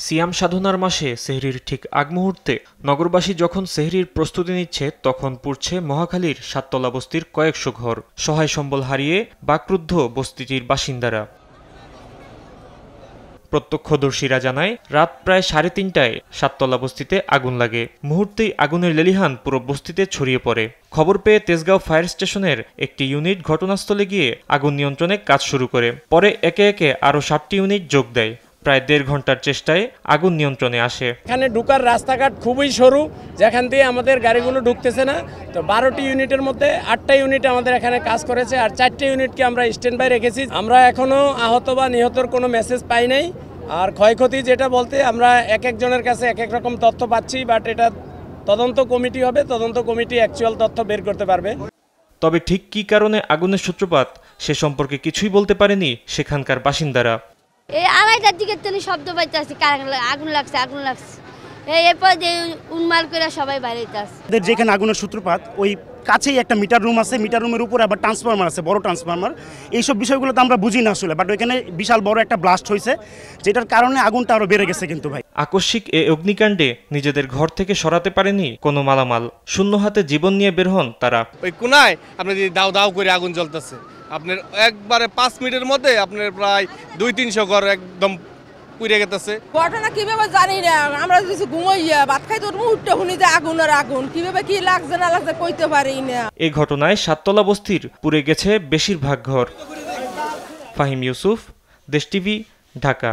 সিয়াম সাধনার মাসে সেহরির ঠিক আগ মুহূর্তে নগরবাসী যখন সেহরির প্রস্তুতি নিচ্ছে তখন পুড়ছে মহাখালীর সাততলা বস্তির কয়েকশো ঘর। সহায় সম্বল হারিয়ে বাকরুদ্ধ বস্তিটির বাসিন্দারা। প্রত্যক্ষদর্শীরা জানায় রাত প্রায় 3:30টায় সাততলা বস্তিতে আগুন লাগে। মুহূর্তেই আগুনের লেলিহান পুরো বস্তিতে ছড়িয়ে পড়ে। খবর পেয়ে তেজগাঁও ফায়ার স্টেশনের একটি ইউনিট ঘটনাস্থলে গিয়ে আগুন নিয়ন্ত্রণে কাজ শুরু করে। পরে একে একে আরও 7টি ইউনিট যোগ দেয়। প্রায় 1.5 ঘন্টার চেষ্টায় আগুন নিয়ন্ত্রণে আসে। এখানে ঢোকার রাস্তাঘাট খুবই সরু, যেখান দিয়ে আমাদের গাড়িগুলো ঢুকতেছে না। তো 12টি ইউনিটের মধ্যে 8টা ইউনিট আমাদের এখানে কাজ করেছে, আর 4টে ইউনিটকে আমরা স্ট্যান্ড বাই রেখেছি। আমরা এখনো আহত বা নিহতর কোনো মেসেজ পাই নাই। আর ক্ষয়ক্ষতি যেটা বলতে আমরা এক একজনের কাছে এক এক রকম তথ্য পাচ্ছি, বাট এটা তদন্ত কমিটি হবে, তদন্ত কমিটি অ্যাকচুয়াল তথ্য বের করতে পারবে। তবে ঠিক কী কারণে আগুনের সূত্রপাত সে সম্পর্কে কিছুই বলতে পারেনি সেখানকার বাসিন্দারা। এই 2:30টার দিকে তিনি শব্দ পাইতেছি আগুন লাগছে আগুন লাগছে, এরপর যে উন্মাল করে সবাই বাইরে আসছে। যেখানে আগুনের সূত্রপাত ওই কাছেই একটা মিটার রুম আছে, মিটার রুমের উপরে আবার ট্রান্সফরমার আছে, বড় ট্রান্সফরমার। এইসব বিষয়গুলো তো আমরা বুঝি না আসলে, বাট ওইখানে বিশাল বড় একটা ব্লাস্ট হয়েছে, যেটার কারণে আগুনটা আরো বেড়ে গেছে। কিন্তু ভাই আকস্মিক এ অগ্নিকাণ্ডে নিজেদের ঘর থেকে সরাতে পারেনি কোনো মালামাল। শূন্য হাতে জীবন নিয়ে বের হন তারা। ওই কোনায় আপনি দাও দাও করে আগুন জ্বলতেছে, আপনার একবারে 5 মিনিটের মধ্যে আপনার প্রায় 200-300 ঘর একদম পুড়ে গেছে। ঘটনা কিভাবে জানি না, আমরা কিছু ঘুমাইয়া ভাত খাই তোর মুহূর্তে শুনি যে আগুন আর আগুন, কিভাবে কি লাগছে না লাগছে কইতে পারি না। এই ঘটনায় সাততলা বস্তির পুড়ে গেছে বেশিরভাগ ঘর। ফাহিম ইউসুফ, দেশ টিভি, ঢাকা।